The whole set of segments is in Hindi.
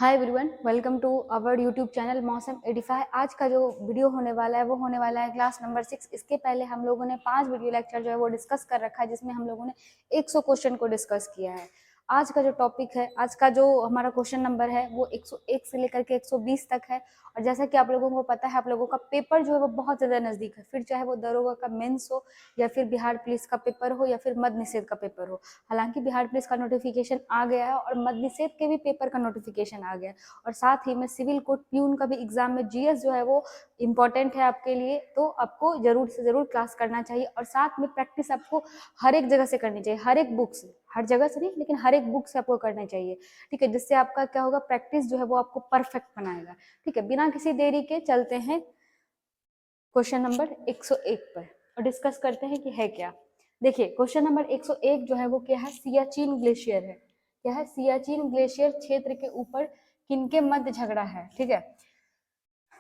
Hi everyone, welcome to our YouTube channel मौसम 85। आज का जो वीडियो होने वाला है वो होने वाला है क्लास नंबर 6। इसके पहले हम लोगों ने 5 वीडियो लेक्चर जो है वो डिस्कस कर रखा है, जिसमें हम लोगों ने 100 क्वेश्चन को डिस्कस किया है। आज का जो टॉपिक है, आज का जो हमारा क्वेश्चन नंबर है वो 101 से लेकर के 120 तक है। और जैसा कि आप लोगों को पता है, आप लोगों का पेपर जो है वो बहुत ज़्यादा नज़दीक है, फिर चाहे वो दरोगा का मेंस हो या फिर बिहार पुलिस का पेपर हो या फिर मद्य निषेध का पेपर हो। हालांकि बिहार पुलिस का नोटिफिकेशन आ गया है और मद्य निषेध के भी पेपर का नोटिफिकेशन आ गया है। और साथ ही में सिविल कोर्ट प्यून का भी एग्जाम में जीएस जो है वो इम्पोर्टेंट है आपके लिए, तो आपको जरूर से जरूर क्लास करना चाहिए। और साथ में प्रैक्टिस आपको हर एक जगह से करनी चाहिए, हर एक बुक से, हर जगह से नहीं लेकिन हर एक बुक से आपको करना चाहिए, ठीक है। जिससे आपका क्या होगा, प्रैक्टिस जो है वो आपको परफेक्ट बनाएगा, ठीक है। बिना किसी देरी के चलते हैं क्वेश्चन नंबर 101 पर और डिस्कस करते हैं कि है क्या। देखिए, क्वेश्चन नंबर 101 जो है वो क्या है, सियाचिन ग्लेशियर है। क्या है? सियाचिन ग्लेशियर क्षेत्र के ऊपर किनके मध्य झगड़ा है, ठीक है।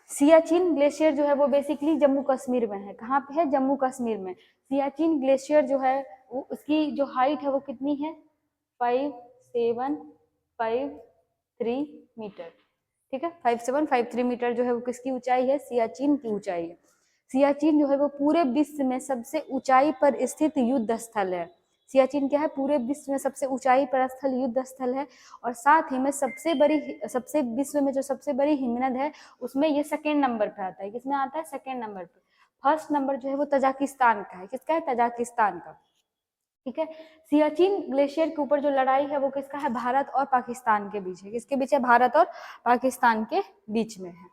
सियाचिन ग्लेशियर जो है वो बेसिकली जम्मू कश्मीर में है। कहाँ पे है? जम्मू कश्मीर में। सियाचिन ग्लेशियर जो है वो, उसकी जो हाइट है वो कितनी है? 5753 मीटर, ठीक है। 5753 मीटर जो है वो किसकी ऊंचाई है? सियाचिन की ऊंचाई है। सियाचिन जो है वो पूरे विश्व में सबसे ऊंचाई पर स्थित युद्ध स्थल है। सियाचिन क्या है? पूरे विश्व में सबसे ऊंचाई पर स्थल युद्ध स्थल है। और साथ ही में सबसे विश्व में जो सबसे बड़ी हिमनद है उसमें ये सेकेंड नंबर पे आता है। किसमें आता है? सेकेंड नंबर पे। फर्स्ट नंबर जो है वो तजाकिस्तान का है। किसका है? तजाकिस्तान का, ठीक है। सियाचिन ग्लेशियर के ऊपर जो लड़ाई है वो किसका है? भारत और पाकिस्तान के बीच है। किसके बीच है? भारत और पाकिस्तान के बीच में है,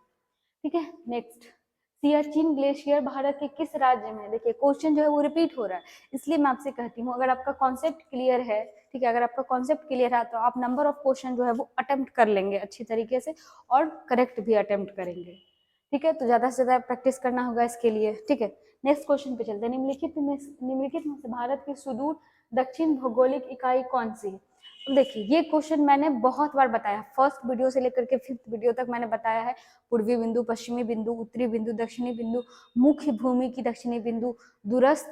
ठीक है। नेक्स्ट, सियाचिन ग्लेशियर भारत के किस राज्य में है? देखिए, क्वेश्चन जो है वो रिपीट हो रहा है, इसलिए मैं आपसे कहती हूँ अगर आपका कॉन्सेप्ट क्लियर है, ठीक है, अगर आपका कॉन्सेप्ट क्लियर है तो आप नंबर ऑफ क्वेश्चन जो है वो अटेम्प्ट कर लेंगे अच्छी तरीके से और करेक्ट भी अटेम्प्ट करेंगे, ठीक है। तो ज्यादा से ज्यादा प्रैक्टिस करना होगा इसके लिए, ठीक है। नेक्स्ट क्वेश्चन पे चलते हैं। निम्नलिखित में से भारत की सुदूर दक्षिण भौगोलिक इकाई कौन सी है? देखिए, ये क्वेश्चन मैंने बहुत बार बताया, फर्स्ट वीडियो से लेकर के 5th वीडियो तक मैंने बताया है। पूर्वी बिंदु, पश्चिमी बिंदु, उत्तरी बिंदु, दक्षिणी बिंदु, मुख्य भूमि की दक्षिणी बिंदु, दूरस्थ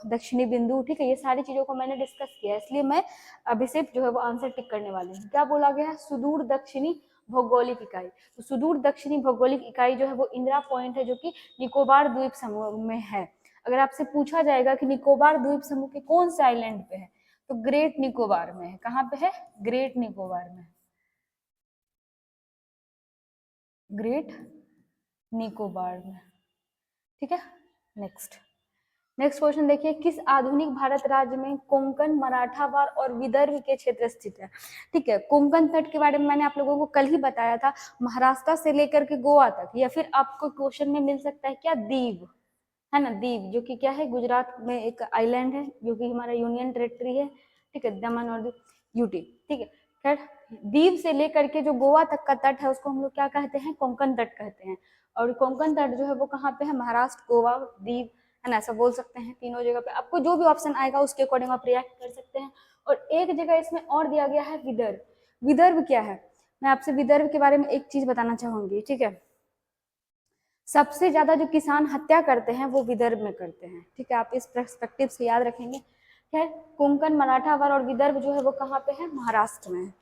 दक्षिणी बिंदु, ठीक है। ये सारी चीजों को मैंने डिस्कस किया है, इसलिए मैं अभी सिर्फ जो है वो आंसर टिक करने वाली हूँ। क्या बोला गया है? सुदूर दक्षिणी भौगोलिक इकाई। तो सुदूर दक्षिणी भौगोलिक इकाई जो है वो इंदिरा पॉइंट है, जो कि निकोबार द्वीप समूह में है। अगर आपसे पूछा जाएगा कि निकोबार द्वीप समूह के कौन से आइलैंड पे है, तो ग्रेट निकोबार में है। कहाँ पे है? ग्रेट निकोबार में, ग्रेट निकोबार में, ठीक है। नेक्स्ट नेक्स्ट क्वेश्चन देखिए, किस आधुनिक भारत राज्य में कोंकण, मराठावाड़ और विदर्भ के क्षेत्र स्थित है? ठीक है, कोंकण तट के बारे में मैंने आप लोगों को कल ही बताया था। महाराष्ट्र से लेकर के गोवा तक, या फिर आपको क्वेश्चन में मिल सकता है क्या? दीव, है ना, दीव, जो कि क्या है? गुजरात में एक आइलैंड है, जो कि हमारा यूनियन टेरेटरी है, ठीक है, दमन और यूटी, ठीक है। खैर, दीव से लेकर के जो गोवा तक का तट है उसको हम लोग क्या कहते हैं? कोंकण तट कहते हैं। और कोंकण तट जो है वो कहाँ पे है? महाराष्ट्र, गोवा, दीव, है ना, ऐसा बोल सकते हैं। तीनों जगह पे आपको जो भी ऑप्शन आएगा उसके अकॉर्डिंग आप रिएक्ट कर सकते हैं। और एक जगह इसमें और दिया गया है विदर्भ। विदर्भ क्या है? मैं आपसे विदर्भ के बारे में एक चीज बताना चाहूंगी, ठीक है। सबसे ज्यादा जो किसान हत्या करते हैं वो विदर्भ में करते हैं, ठीक है। आप इस पर्सपेक्टिव से याद रखेंगे। खैर, कोंकण, मराठावाड़ और विदर्भ जो है वो कहाँ पे है? महाराष्ट्र में है।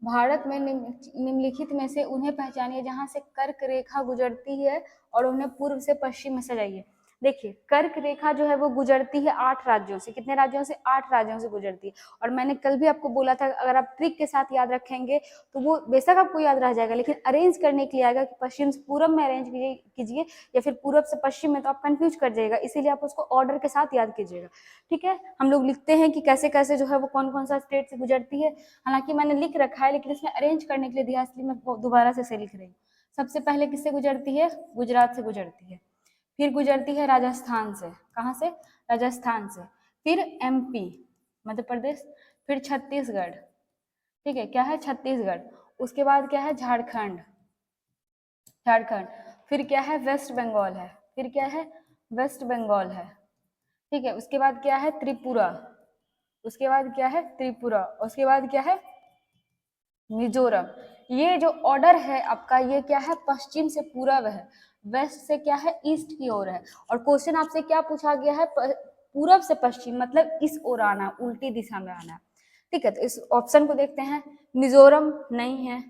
भारत में निम्नलिखित में से उन्हें पहचानिए जहां से कर्क रेखा गुजरती है और उन्हें पूर्व से पश्चिम में सजाइए। देखिए, कर्क रेखा जो है वो गुजरती है 8 राज्यों से। कितने राज्यों से? 8 राज्यों से गुजरती है। और मैंने कल भी आपको बोला था, अगर आप ट्रिक के साथ याद रखेंगे तो वो बेशक आपको याद रह जाएगा, लेकिन अरेंज करने के लिए आएगा कि पश्चिम से पूरब में अरेंज कीजिए या फिर पूरब से पश्चिम में, तो आप कंफ्यूज कर जाएगा। इसीलिए आप उसको ऑर्डर के साथ याद कीजिएगा, ठीक है। हम लोग लिखते हैं कि कैसे कैसे जो है वो कौन कौन सा स्टेट से गुजरती है, हालांकि मैंने लिख रखा है लेकिन इसमें अरेंज करने के लिए दिया, इसलिए मैं दोबारा से लिख रही हूँ। सबसे पहले किससे गुजरती है? गुजरात से गुजरती है। फिर गुजरती है राजस्थान से। कहाँ से? राजस्थान से। फिर एमपी, मध्य प्रदेश। फिर छत्तीसगढ़, ठीक है, क्या है? छत्तीसगढ़। उसके बाद क्या है? झारखंड, झारखंड। फिर क्या है? वेस्ट बंगाल है। फिर क्या है? वेस्ट बंगाल है, ठीक है। उसके बाद क्या है? त्रिपुरा। उसके बाद क्या है? त्रिपुरा। उसके बाद क्या है? मिजोरम। ये जो ऑर्डर है आपका, ये क्या है? पश्चिम से पूरब है, वेस्ट से क्या है? ईस्ट की ओर है। और क्वेश्चन आपसे क्या पूछा गया है? पूरब से पश्चिम, मतलब इस ओर आना, उल्टी दिशा में आना, ठीक है। तो इस ऑप्शन को देखते हैं। मिजोरम नहीं है,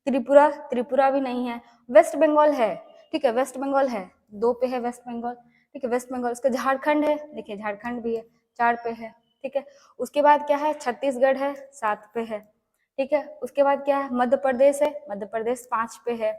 त्रिपुरा, त्रिपुरा भी नहीं है। वेस्ट बंगाल है, ठीक है, वेस्ट बंगाल है, 2 पे है वेस्ट बंगाल, ठीक है, वेस्ट बंगाल। उसका झारखंड है, देखिए झारखंड भी है, 4 पे है, ठीक है। उसके बाद क्या है, छत्तीसगढ़ है, 7 पे है, ठीक है। उसके बाद क्या है, मध्य प्रदेश है, मध्य प्रदेश 5 पे है,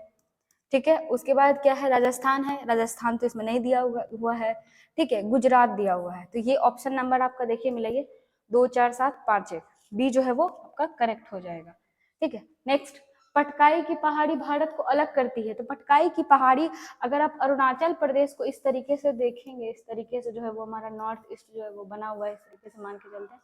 ठीक है। उसके बाद क्या है, राजस्थान है, राजस्थान तो इसमें नहीं दिया हुआ है, ठीक है। गुजरात दिया हुआ है। तो ये ऑप्शन नंबर आपका देखिए मिलेंगे 2, 4, 7, 5, 1, बी जो है वो आपका करेक्ट हो जाएगा, ठीक है। नेक्स्ट, पटकाई की पहाड़ी भारत को अलग करती है। तो पटकाई की पहाड़ी, अगर आप अरुणाचल प्रदेश को इस तरीके से देखेंगे, इस तरीके से जो है वो हमारा नॉर्थ ईस्ट जो है वो बना हुआ है, इस तरीके से मान के चलते हैं,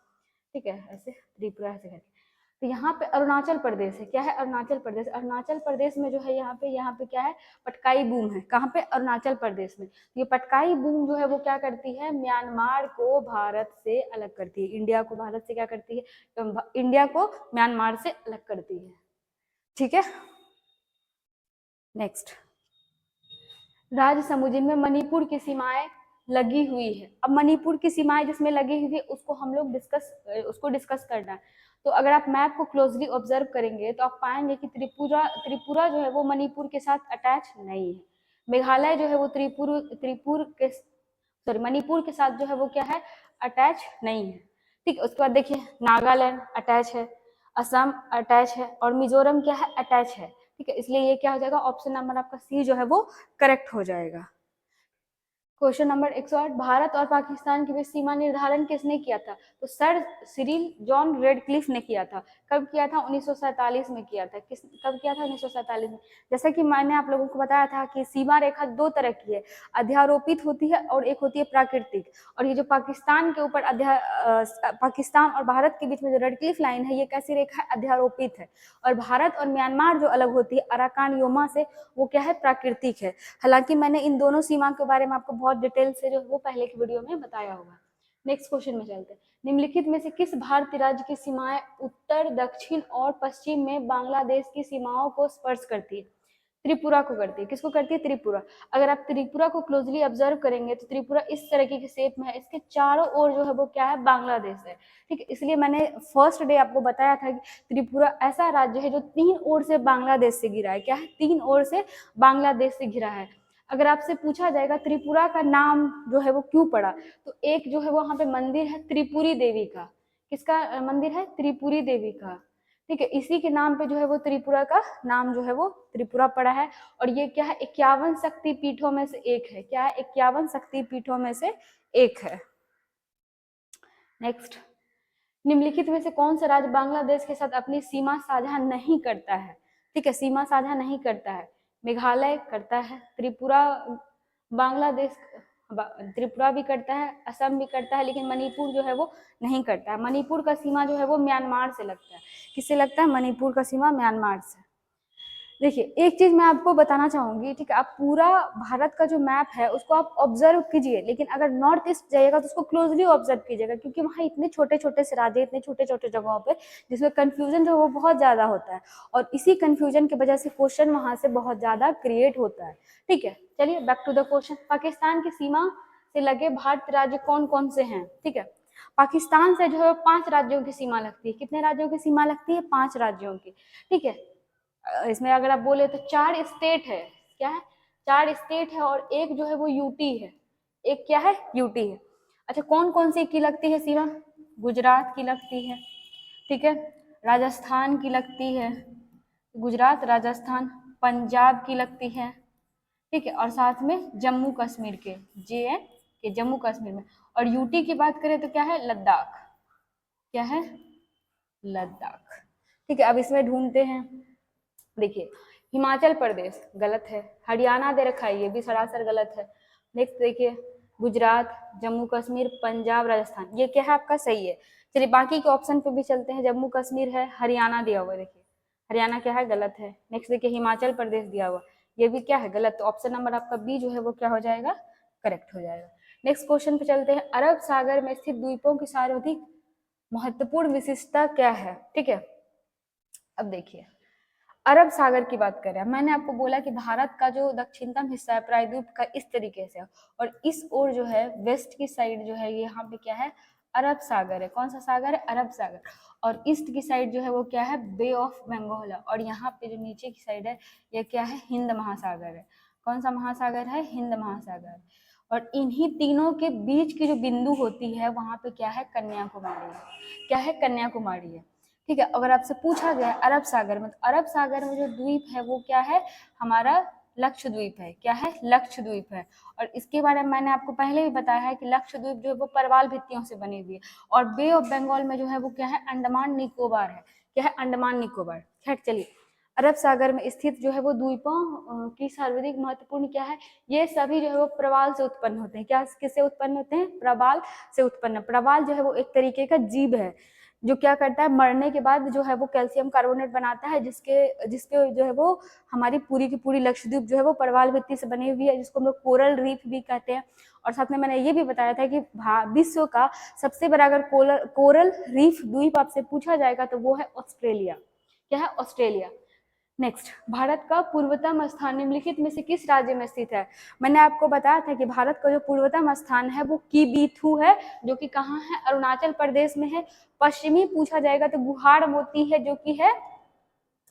ठीक है, ऐसे त्रिपुरा ऐसे करके। तो यहाँ पे अरुणाचल प्रदेश है, क्या है, अरुणाचल प्रदेश। अरुणाचल प्रदेश में जो है यहाँ पे क्या है, पटकाई बूम है। कहाँ पे, अरुणाचल प्रदेश में। ये पटकाई बूम जो है वो क्या करती है, म्यांमार को भारत से अलग करती है, इंडिया को भारत से क्या करती है, तो इंडिया को म्यांमार से अलग करती है, ठीक है। नेक्स्ट, राज्य समूह जिनमें मणिपुर की सीमाएं लगी हुई है। अब मणिपुर की सीमाएं जिसमें लगी हुई है उसको हम लोग डिस्कस करना है। तो अगर आप मैप को क्लोजली ऑब्जर्व करेंगे तो आप पाएंगे कि त्रिपुरा जो है वो मणिपुर के साथ अटैच नहीं है। मेघालय जो है वो मणिपुर के साथ जो है वो क्या है, अटैच नहीं है, ठीक है। उसके बाद देखिए, नागालैंड अटैच है, असम अटैच है, और मिजोरम क्या है, अटैच है, ठीक है। इसलिए ये क्या हो जाएगा, ऑप्शन नंबर आपका सी जो है वो करेक्ट हो जाएगा। क्वेश्चन नंबर 108, भारत और पाकिस्तान के बीच सीमा निर्धारण किसने किया था। तो सर सिरिल जॉन रेडक्लिफ ने किया था। कब किया था, 1947 में किया था। कब किया था, 1947 में। जैसा कि मैंने आप लोगों को बताया था कि सीमा रेखा 2 तरह की है, अध्यारोपित होती है और एक होती है प्राकृतिक। और ये जो पाकिस्तान के ऊपर पाकिस्तान और भारत के बीच में जो रेडक्लिफ लाइन है, ये कैसी रेखा है, अध्यारोपित है। और भारत और म्यांमार जो अलग होती है अराकान योमा से, वो क्या है, प्राकृतिक है। हालांकि मैंने इन दोनों सीमा के बारे में आपको बहुत डिटेल से जो वो पहले की वीडियो में बताया होगा। नेक्स्ट क्वेश्चन में चलते हैं। निम्नलिखित में से किस भारतीय राज्य की सीमाएं उत्तर, दक्षिण और पश्चिम में बांग्लादेश की सीमाओं को स्पर्श करती है। त्रिपुरा को करती है। किसको करती है, त्रिपुरा। अगर आप त्रिपुरा को क्लोजली ऑब्जर्व करेंगे तो त्रिपुरा इस तरीके की शेप में है, इसके चारों ओर जो है वो क्या है, बांग्लादेश है, ठीक है। इसलिए मैंने फर्स्ट डे आपको बताया था कि त्रिपुरा ऐसा राज्य है जो 3 ओर से बांग्लादेश से घिरा है। क्या है, 3 ओर से बांग्लादेश से घिरा है। अगर आपसे पूछा जाएगा त्रिपुरा का नाम जो है वो क्यों पड़ा, तो एक जो है वो वहां पे मंदिर है त्रिपुरी देवी का। किसका मंदिर है, त्रिपुरी देवी का, ठीक है। इसी के नाम पे जो है वो त्रिपुरा का नाम जो है वो त्रिपुरा पड़ा है। और ये क्या है, 51 शक्ति पीठों में से एक है। क्या है, 51 शक्ति पीठों में से एक है। नेक्स्ट, निम्नलिखित में से कौन सा राज्य बांग्लादेश के साथ अपनी सीमा साझा नहीं करता है, ठीक है, सीमा साझा नहीं करता है। मेघालय करता है, त्रिपुरा, बांग्लादेश, त्रिपुरा भी करता है, असम भी करता है, लेकिन मणिपुर जो है वो नहीं करता है। मणिपुर का सीमा जो है वो म्यांमार से लगता है। किससे लगता है, मणिपुर का सीमा म्यांमार से। देखिए, एक चीज मैं आपको बताना चाहूंगी, ठीक है, आप पूरा भारत का जो मैप है उसको आप ऑब्जर्व कीजिए, लेकिन अगर नॉर्थ ईस्ट जाइएगा तो उसको क्लोजली ऑब्जर्व कीजिएगा, क्योंकि वहाँ इतने छोटे छोटे से राज्य, इतने छोटे छोटे जगहों पे, जिसमें कंफ्यूजन जो वो बहुत ज्यादा होता है, और इसी कंफ्यूजन की वजह से क्वेश्चन वहां से बहुत ज्यादा क्रिएट होता है, ठीक है। चलिए back to the question. Pakistan की सीमा से लगे भारतीय राज्य कौन कौन से हैं, ठीक है। पाकिस्तान से जो है 5 राज्यों की सीमा लगती है। कितने राज्यों की सीमा लगती है, 5 राज्यों की, ठीक है। इसमें अगर आप बोले तो 4 स्टेट है। क्या है, 4 स्टेट है, और एक जो है वो यूटी है। एक क्या है, यूटी है। अच्छा, कौन कौन सी की लगती है सीमा, गुजरात की लगती है, ठीक है, राजस्थान की लगती है, गुजरात, राजस्थान, पंजाब की लगती है, ठीक है, और साथ में जम्मू कश्मीर के, जे एंड के, जम्मू कश्मीर में। और यूटी की बात करें तो क्या है, लद्दाख। क्या है, लद्दाख, ठीक है। अब इसमें ढूंढते हैं, देखिए, हिमाचल प्रदेश गलत है, हरियाणा दे रखा है, ये भी सरासर गलत है। नेक्स्ट देखिए, गुजरात, जम्मू कश्मीर, पंजाब, राजस्थान, ये क्या है आपका, सही है। चलिए बाकी के ऑप्शन पे भी चलते हैं। जम्मू कश्मीर है, हरियाणा दिया हुआ है, देखिए हरियाणा क्या है, गलत है। नेक्स्ट देखिए, हिमाचल प्रदेश दिया हुआ, ये भी क्या है, गलत। तो ऑप्शन नंबर आपका बी जो है वो क्या हो जाएगा, करेक्ट हो जाएगा। नेक्स्ट क्वेश्चन पे चलते हैं। अरब सागर में स्थित द्वीपों की सर्वाधिक महत्वपूर्ण विशिष्टता क्या है, ठीक है। अब देखिए, अरब सागर की बात करें, मैंने आपको बोला कि भारत का जो दक्षिणतम हिस्सा है प्रायद्वीप का इस तरीके से, और इस ओर जो है वेस्ट की साइड जो है, यहाँ पे क्या है, अरब सागर है। कौन सा सागर है? अरब सागर। और ईस्ट की साइड जो है वो क्या है? बे ऑफ बंगाल है। और यहाँ पे जो नीचे की साइड है ये क्या है? हिंद महासागर है। कौन सा महासागर है? हिंद महासागर। और इन्हीं तीनों के बीच की जो बिंदु होती है वहां पे क्या है? कन्याकुमारी है। क्या है? कन्याकुमारी है। ठीक है। अगर आपसे पूछा गया अरब सागर में, तो अरब सागर में जो द्वीप है वो क्या है? हमारा लक्षद्वीप है। क्या है? लक्षद्वीप है। और इसके बारे में मैंने आपको पहले भी बताया है कि लक्षद्वीप जो है वो परवाल भित्तियों से बनी हुई है। और बे ऑफ बंगाल में जो है वो क्या है? अंडमान निकोबार है। क्या है? अंडमान निकोबार। खैर चलिए, अरब सागर में स्थित जो है वो द्वीपों की सर्वाधिक महत्वपूर्ण क्या है? ये सभी जो है वो प्रवाल से उत्पन्न होते हैं। क्या किससे उत्पन्न होते हैं? प्रवाल से उत्पन्न। प्रवाल जो है वो एक तरीके का जीव है जो क्या करता है? मरने के बाद जो है वो कैल्शियम कार्बोनेट बनाता है, जिसके जिसके जो है वो हमारी पूरी की पूरी लक्षद्वीप जो है वो परवाल भित्ति से बनी हुई है, जिसको हम लोग कोरल रीफ भी कहते हैं। और साथ में मैंने ये भी बताया था कि विश्व का सबसे बड़ा अगर कोरल रीफ द्वीप आपसे पूछा जाएगा तो वो है ऑस्ट्रेलिया। क्या है? ऑस्ट्रेलिया। नेक्स्ट, भारत का पूर्वतम स्थान निम्नलिखित में से किस राज्य में स्थित है? मैंने आपको बताया था कि भारत का जो पूर्वतम स्थान है वो किबीथू है, जो कि कहाँ है? अरुणाचल प्रदेश में है। पश्चिमी पूछा जाएगा तो गुहार मोती है, जो कि है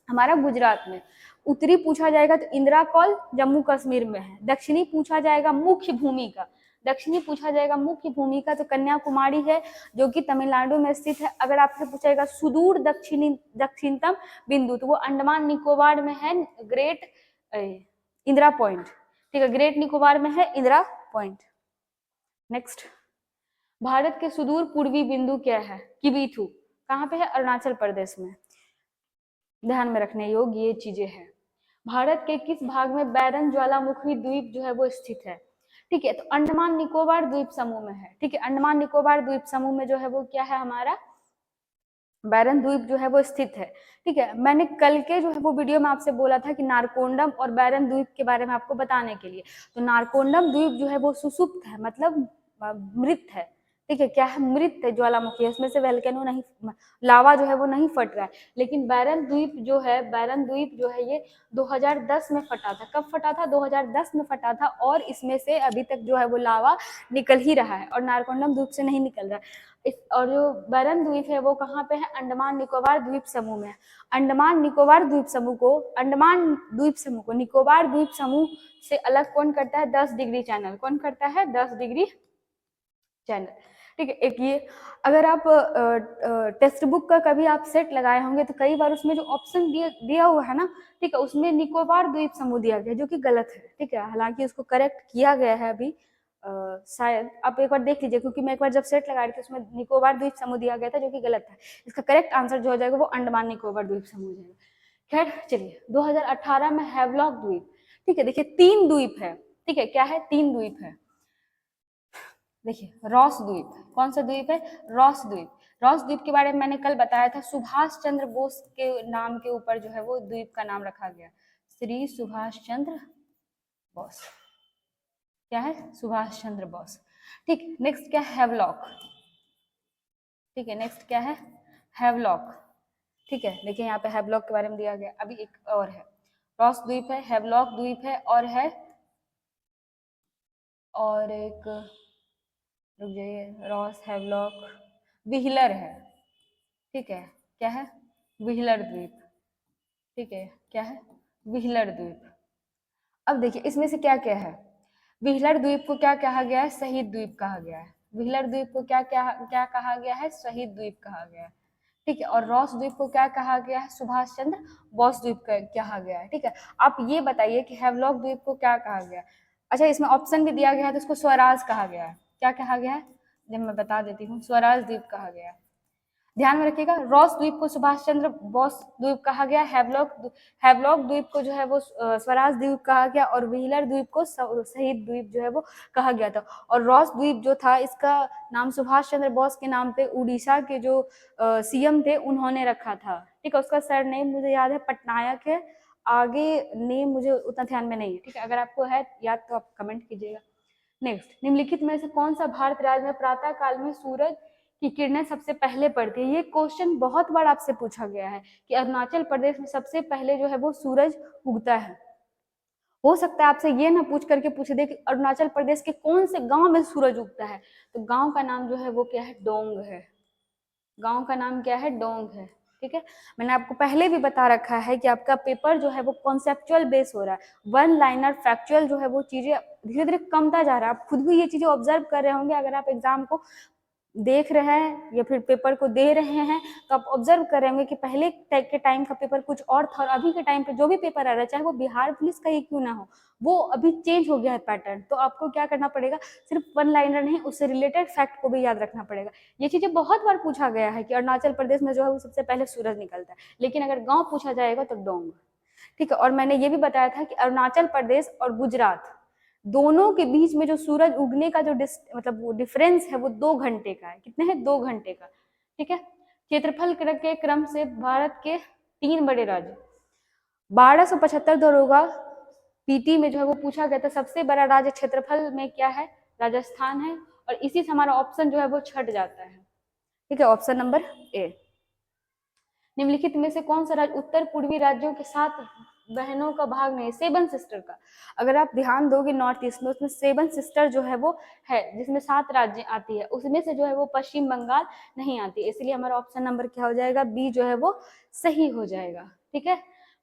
हमारा गुजरात में। उत्तरी पूछा जाएगा तो इंदिरा कौल जम्मू कश्मीर में है। दक्षिणी पूछा जाएगा मुख्य भूमि का, दक्षिणी पूछा जाएगा मुख्य भूमि का तो कन्याकुमारी है, जो कि तमिलनाडु में स्थित है। अगर आपसे पूछेगा सुदूर दक्षिणतम बिंदु तो वो अंडमान निकोबार में है, ग्रेट इंदिरा पॉइंट। ठीक है, ग्रेट निकोबार में है इंदिरा पॉइंट। नेक्स्ट, भारत के सुदूर पूर्वी बिंदु क्या है? किबीथू। कहाँ पे है? अरुणाचल प्रदेश में। ध्यान में रखने योग्य ये चीजें हैं। भारत के किस भाग में बैरन ज्वालामुखी द्वीप जो है वो स्थित है? ठीक है, तो अंडमान निकोबार द्वीप समूह में है। ठीक है, अंडमान निकोबार द्वीप समूह में जो है वो क्या है? हमारा बैरन द्वीप जो है वो स्थित है। ठीक है, मैंने कल के जो है वो वीडियो में आपसे बोला था कि नारकोंडम और बैरन द्वीप के बारे में आपको बताने के लिए। तो नारकोंडम द्वीप जो है वो सुसुप्त है, मतलब मृत है। ठीक है, क्या है? मृत है, ज्वालामुखी है, इसमें से वोल्केनो नहीं, लावा जो है वो नहीं फट रहा है। लेकिन बैरन द्वीप जो है, बैरन द्वीप जो है ये 2010 में फटा था। कब फटा था? 2010 में फटा था। और इसमें से अभी तक जो है वो लावा निकल ही रहा है, और नारकोंडम द्वीप से नहीं निकल रहा है। और जो बैरन द्वीप है वो कहाँ पे है? अंडमान निकोबार द्वीप समूह में। अंडमान निकोबार द्वीप समूह को, अंडमान द्वीप समूह को निकोबार द्वीप समूह से अलग कौन करता है? 10 डिग्री चैनल। कौन करता है? 10 डिग्री चैनल। ठीक है, एक ये, अगर आप टेक्स्ट बुक का कभी आप सेट लगाए होंगे तो कई बार उसमें जो ऑप्शन दिया हुआ है ना, ठीक है, उसमें निकोबार द्वीप समूह दिया गया, जो कि गलत है। ठीक है, हालांकि उसको करेक्ट किया गया है अभी, शायद आप एक बार देख लीजिए, क्योंकि मैं एक बार जब सेट लगा रही थी उसमें निकोबार द्वीप समूह दिया गया था, जो कि गलत है। इसका करेक्ट आंसर जो हो जाएगा वो अंडमान निकोबार द्वीप समूह हो जाएगा। खैर चलिए, 2018 में हैवलॉक द्वीप, ठीक है, देखिए 3 द्वीप है। ठीक है, क्या है? 3 द्वीप है। देखिए रॉस द्वीप, कौन सा द्वीप है? रॉस द्वीप। रॉस द्वीप के बारे में मैंने कल बताया था, सुभाष चंद्र बोस के नाम के ऊपर जो है वो द्वीप का नाम रखा गया, श्री सुभाष चंद्र बोस। क्या है? सुभाष चंद्र बोस। ठीक, नेक्स्ट क्या है? हैवलॉक। ठीक है, नेक्स्ट क्या है? हैवलॉक। ठीक है, देखिए यहाँ पे हैवलॉक के बारे में दिया गया। अभी एक और है, रॉस द्वीप है, हैवलॉक द्वीप है, और है, और एक, रुक जाइए, रॉस, हैवलॉक, व्हीलर है। ठीक है, क्या है? व्हीलर द्वीप। ठीक है, क्या है? व्हीलर द्वीप। अब देखिए इसमें से क्या क्या है? व्हीलर द्वीप को क्या कहा गया है? शहीद द्वीप कहा गया है। व्हीलर द्वीप को क्या क्या क्या कहा गया है? शहीद द्वीप कहा गया है। ठीक है, और रॉस द्वीप को क्या कहा गया है? सुभाष चंद्र बोस द्वीप कहा गया है। ठीक है, आप ये बताइए कि हैवलॉक द्वीप को क्या कहा गया? अच्छा, इसमें ऑप्शन भी दिया गया है, तो इसको स्वराज कहा गया है। क्या कहा गया है? जब मैं बता देती हूँ, स्वराज द्वीप कहा गया है। ध्यान में रखिएगा, रॉस द्वीप को सुभाष चंद्र बोस द्वीप कहा गया, हैवलॉक द्वीप को जो है वो स्वराज द्वीप कहा गया, और व्हीलर द्वीप को शहीद द्वीप जो है वो कहा गया था। और रॉस द्वीप जो था, इसका नाम सुभाष चंद्र बोस के नाम पे उड़ीसा के जो सीएम थे उन्होंने रखा था। ठीक है, उसका सर नेम मुझे याद है, पटनायक है, आगे नेम मुझे उतना ध्यान में नहीं है। ठीक है, अगर आपको है याद तो आप कमेंट कीजिएगा। नेक्स्ट, निम्नलिखित में से कौन सा भारत राज्य में प्रातः काल में सूरज की किरणें सबसे पहले पड़ती है? ये क्वेश्चन बहुत बार आपसे पूछा गया है कि अरुणाचल प्रदेश में सबसे पहले जो है वो सूरज उगता है। हो सकता है आपसे ये ना पूछ करके पूछ दे कि अरुणाचल प्रदेश के कौन से गांव में सूरज उगता है, तो गांव का नाम जो है वो क्या है, डोंग है। गांव का नाम क्या है, डोंग है। ठीक है, मैंने आपको पहले भी बता रखा है कि आपका पेपर जो है वो कॉन्सेप्चुअल बेस हो रहा है, वन लाइनर फैक्चुअल जो है वो चीजें धीरे धीरे कमता जा रहा है। आप खुद भी ये चीजें ऑब्जर्व कर रहे होंगे, अगर आप एग्जाम को देख रहे हैं या फिर पेपर को दे रहे हैं तो आप ऑब्जर्व करेंगे कि पहले के टाइम का पेपर कुछ और था और अभी के टाइम पे जो भी पेपर आ रहा है, चाहे वो बिहार पुलिस का ही क्यों ना हो, वो अभी चेंज हो गया है पैटर्न। तो आपको क्या करना पड़ेगा, सिर्फ वन लाइनर नहीं, उससे रिलेटेड फैक्ट को भी याद रखना पड़ेगा। ये चीजें बहुत बार पूछा गया है कि अरुणाचल प्रदेश में जो है वो सबसे पहले सूरज निकलता है, लेकिन अगर गाँव पूछा जाएगा तो डोंग। ठीक है, और मैंने ये भी बताया था कि अरुणाचल प्रदेश और गुजरात दोनों के बीच में जो सूरज उगने का जो मतलब वो डिफरेंस है वो 2 घंटे का है। कितने हैं, 2 घंटे का। ठीक है, क्षेत्रफल के क्रम से भारत के 3 बड़े राज्य, 1275 दरोगा पीटी में जो है वो पूछा गया था सबसे बड़ा राज्य क्षेत्रफल में क्या है, राजस्थान है। और इसी से हमारा ऑप्शन जो है वो छट जाता है। ठीक है, ऑप्शन नंबर ए। निम्नलिखित में से कौन सा राज्य उत्तर पूर्वी राज्यों के साथ बहनों का भाग नहीं, सेवन सिस्टर का। अगर आप ध्यान दोगे नॉर्थ ईस्ट में, उसमें सेवन सिस्टर जो है वो है, जिसमें 7 राज्य आती है, उसमें से जो है वो पश्चिम बंगाल नहीं आती, इसलिए हमारा ऑप्शन नंबर क्या हो जाएगा, बी जो है वो सही हो जाएगा। ठीक है,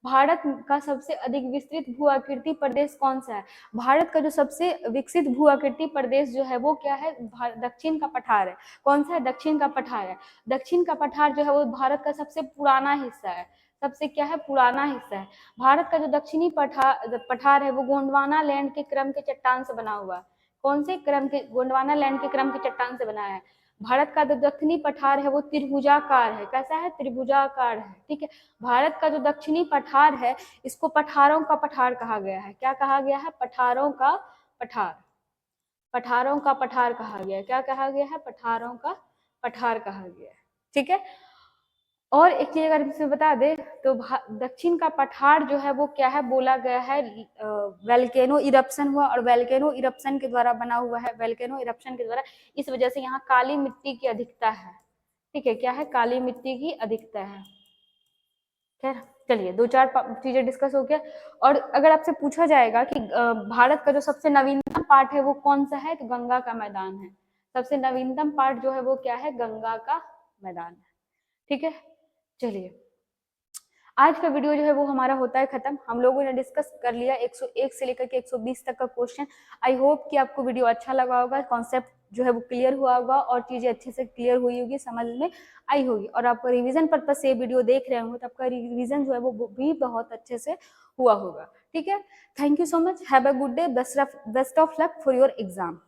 भारत का सबसे अधिक विस्तृत भू आकृति प्रदेश कौन सा है। भारत का जो सबसे विकसित भू आकृति प्रदेश जो है वो क्या है, दक्षिण का पठार है। कौन सा है, दक्षिण का पठार है। दक्षिण का पठार जो है वो भारत का सबसे पुराना हिस्सा है, सबसे क्या है, पुराना हिस्सा है। भारत का जो दक्षिणी पठार है वो गोंडवाना लैंड के क्रम के चट्टान से बना हुआ है। कौन से क्रम के, गोंडवाना लैंड के क्रम के चट्टान से बना है। भारत का जो दक्षिणी पठार है वो त्रिभुजाकार है। कैसा है, त्रिभुजाकार है। ठीक है, भारत का जो दक्षिणी पठार है इसको पठारों का पठार कहा गया है। क्या कहा गया है, पठारों का पठार। पठारों का पठार कहा गया है। क्या कहा गया है, पठारों का पठार कहा गया है। ठीक है, और एक चीज अगर इसमें बता दे तो दक्षिण का पठार जो है वो क्या है, बोला गया है वेल्केनो इरप्शन हुआ और वेल्केनो इरप्शन के द्वारा बना हुआ है, वेल्केनो इरप्शन के द्वारा, इस वजह से यहाँ काली मिट्टी की अधिकता है। ठीक है, क्या है, काली मिट्टी की अधिकता है। खैर चलिए, 2-4 चीजें डिस्कस हो गया। और अगर आपसे पूछा जाएगा कि भारत का जो सबसे नवीनतम पार्ट है वो कौन सा है, तो गंगा का मैदान है। सबसे नवीनतम पार्ट जो है वो क्या है, गंगा का मैदान है। ठीक है, चलिए आज का वीडियो जो है वो हमारा होता है खत्म। हम लोगों ने डिस्कस कर लिया 101 से लेकर के 120 तक का क्वेश्चन। आई होप कि आपको वीडियो अच्छा लगा होगा, कॉन्सेप्ट जो है वो क्लियर हुआ होगा और चीजें अच्छे से क्लियर हुई होगी, समझ में आई होगी। और आप रिवीजन पर्पज से वीडियो देख रहे होंगे तो आपका रिवीजन जो है वो भी बहुत अच्छे से हुआ होगा। ठीक है, thank you so much, have a good day, best of luck for your exam.